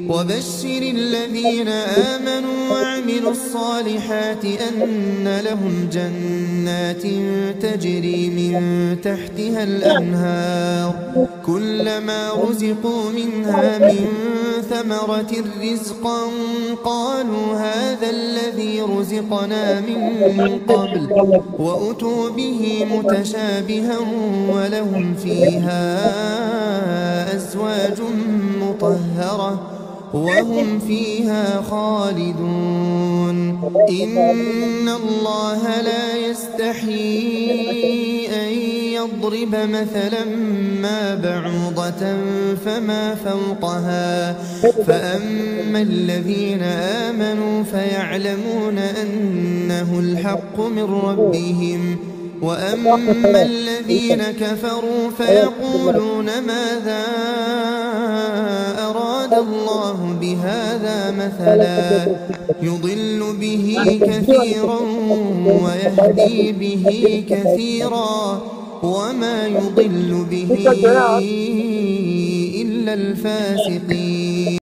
وبشر الذين آمنوا وعملوا الصالحات أن لهم جنات تجري من تحتها الأنهار كلما رزقوا منها من ثمرة رزقا قالوا هذا الذي رزقنا من قبل وأتوا به متشابها ولهم فيها أزواج مطهرة وهم فيها خالدون إن الله لا يستحيي أن يضرب مثلا ما بعوضة فما فوقها فأما الذين آمنوا فيعلمون أنه الحق من ربهم وأما الذين كفروا فيقولون ماذا أراد الله بهذا مثلا يضل به كثيرا ويهدي به كثيرا وما يضل به إلا الفاسقين.